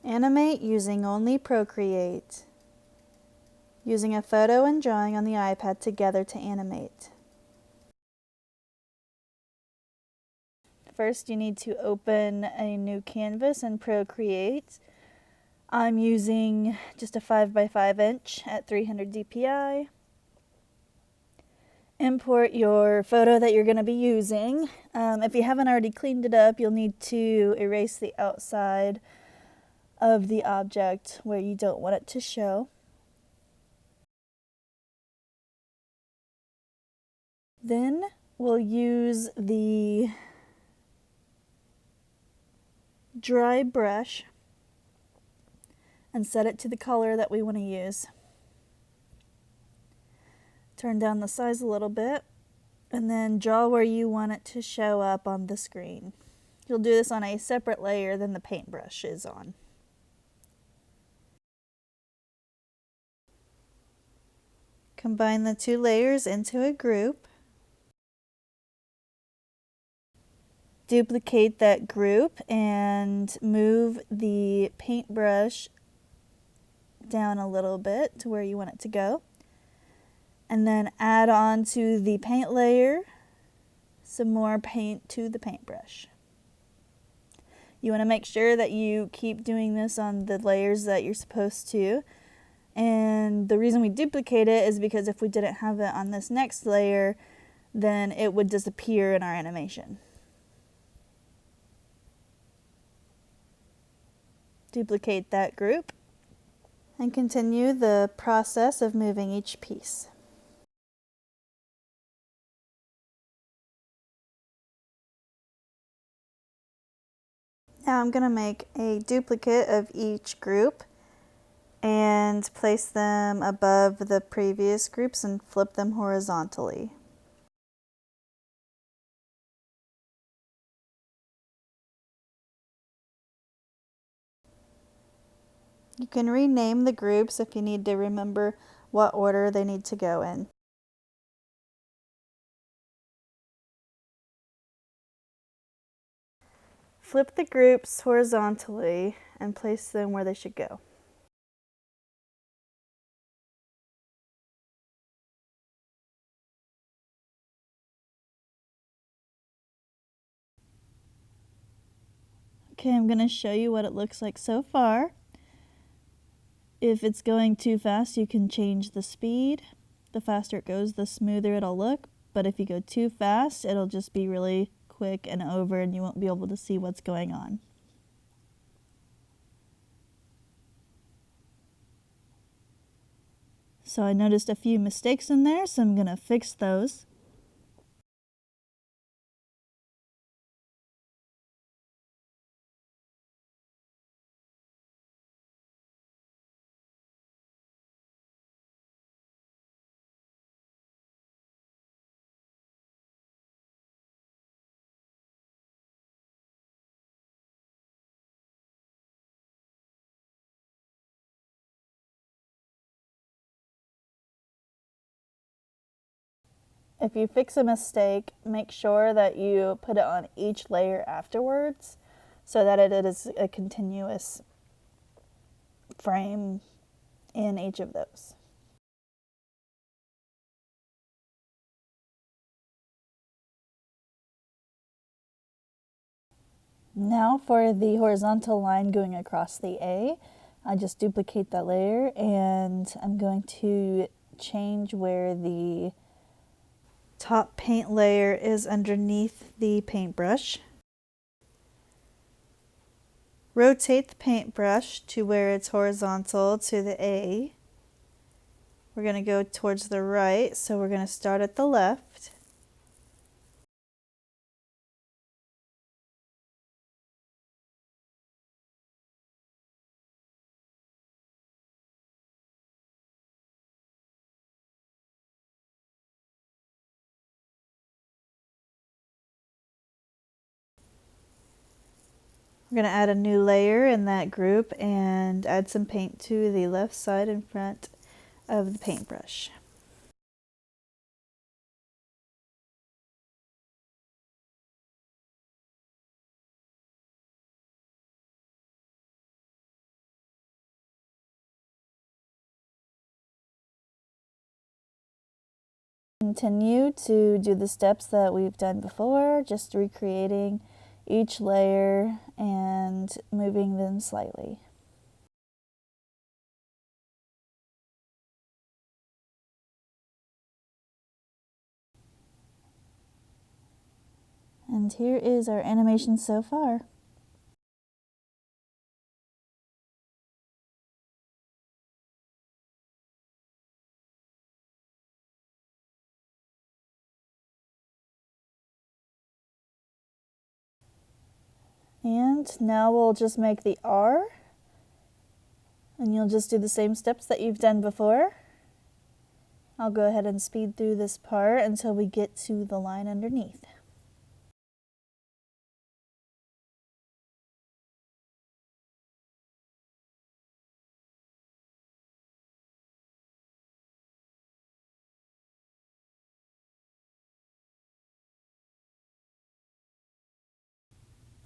Animate using only ProCreate. Using a photo and drawing on the iPad together to animate. First, you need to open a new canvas in ProCreate. I'm using just a 5x5 inch at 300 dpi. Import your photo that you're going to be using. If you haven't already cleaned it up, you'll need to erase the outside of the object where you don't want it to show. Then we'll use the dry brush and set it to the color that we want to use. Turn down the size a little bit and then draw where you want it to show up on the screen. You'll do this on a separate layer than the paintbrush is on. Combine the two layers into a group. Duplicate that group and move the paintbrush down a little bit to where you want it to go. And then add on to the paint layer some more paint to the paintbrush. You want to make sure that you keep doing this on the layers that you're supposed to. And the reason we duplicate it is because if we didn't have it on this next layer, then it would disappear in our animation. Duplicate that group and continue the process of moving each piece. Now I'm going to make a duplicate of each group and place them above the previous groups and flip them horizontally. You can rename the groups if you need to remember what order they need to go in. Flip the groups horizontally and place them where they should go. Okay, I'm going to show you what it looks like so far. If it's going too fast, you can change the speed. The faster it goes, the smoother it'll look. But if you go too fast, it'll just be really quick and over and you won't be able to see what's going on. So I noticed a few mistakes in there, so I'm going to fix those. If you fix a mistake, make sure that you put it on each layer afterwards so that it is a continuous frame in each of those. Now for the horizontal line going across the A, I just duplicate that layer and I'm going to change where the top paint layer is underneath the paintbrush. Rotate the paintbrush to where it's horizontal to the A. We're going to go towards the right, so we're going to start at the left. We're going to add a new layer in that group and add some paint to the left side in front of the paintbrush. Continue to do the steps that we've done before, just recreating each layer and moving them slightly. And here is our animation so far. And now we'll just make the R, and you'll just do the same steps that you've done before. I'll go ahead and speed through this part until we get to the line underneath.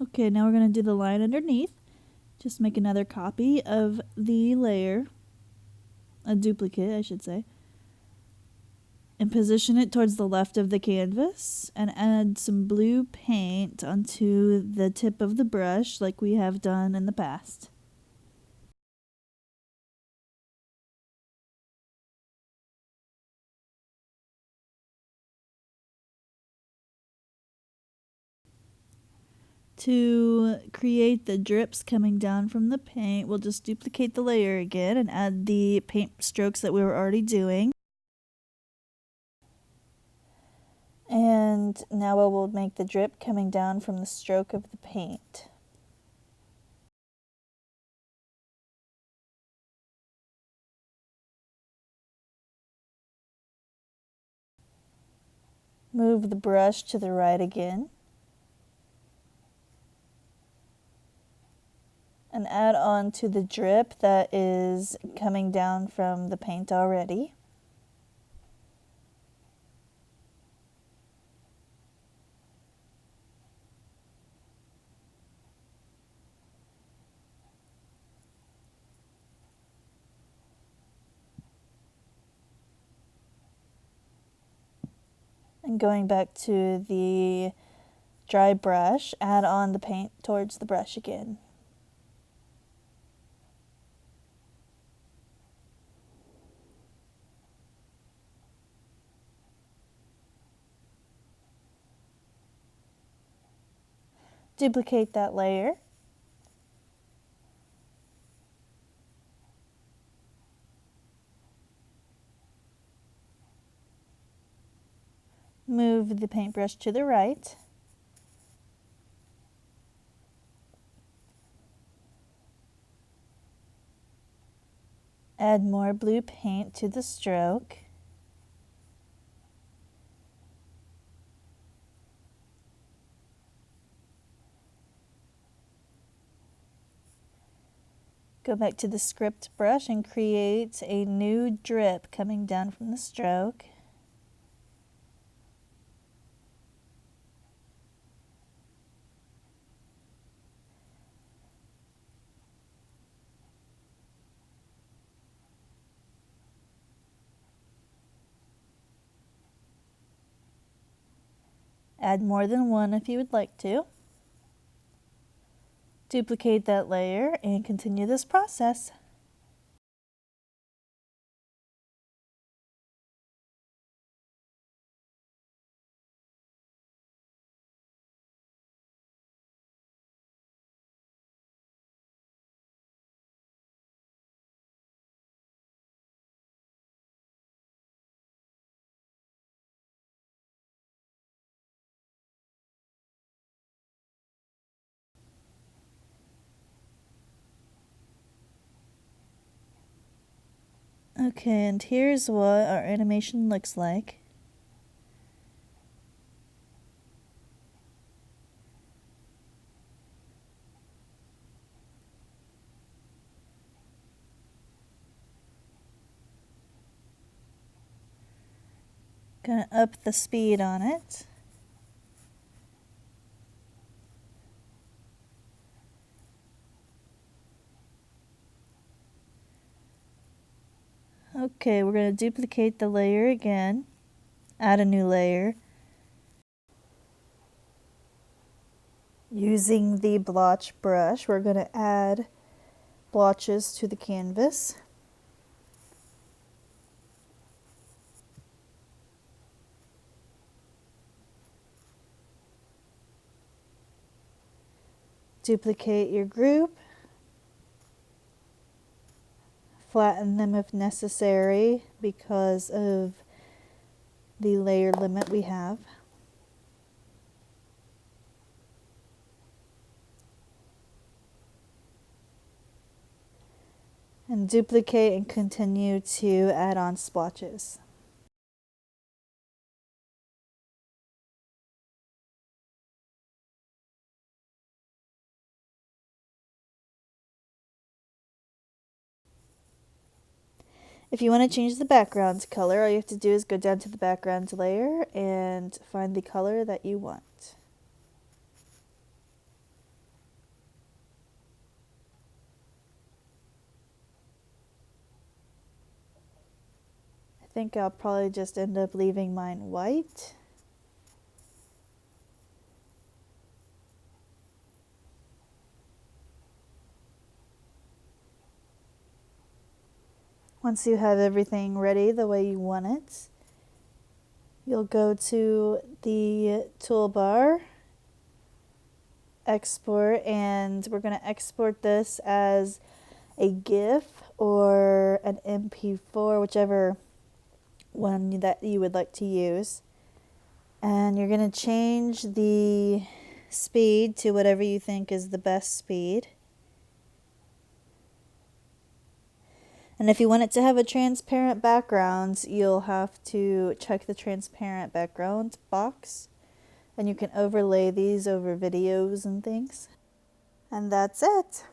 Okay, now we're going to do the line underneath. Just make another copy of the layer, a duplicate I should say, and position it towards the left of the canvas and add some blue paint onto the tip of the brush like we have done in the past. To create the drips coming down from the paint, we'll just duplicate the layer again and add the paint strokes that we were already doing. And now we'll make the drip coming down from the stroke of the paint. Move the brush to the right again. And add on to the drip that is coming down from the paint already. And going back to the dry brush, add on the paint towards the brush again. Duplicate that layer. Move the paintbrush to the right. Add more blue paint to the stroke. Go back to the script brush and create a new drip coming down from the stroke. Add more than one if you would like to. Duplicate that layer and continue this process. Okay, and here's what our animation looks like. Gonna up the speed on it. Okay, we're going to duplicate the layer again add a new layer. Using the blotch brush, we're going to add blotches to the canvas. Duplicate your group. Flatten them if necessary because of the layer limit we have. And duplicate and continue to add on splotches. If you want to change the background color, all you have to do is go down to the background layer and find the color that you want. I think I'll probably just end up leaving mine white. Once you have everything ready the way you want it, you'll go to the toolbar, export, and we're going to export this as a GIF or an MP4, whichever one that you would like to use. And you're going to change the speed to whatever you think is the best speed. And if you want it to have a transparent background, you'll have to check the transparent background box. And you can overlay these over videos and things. And that's it.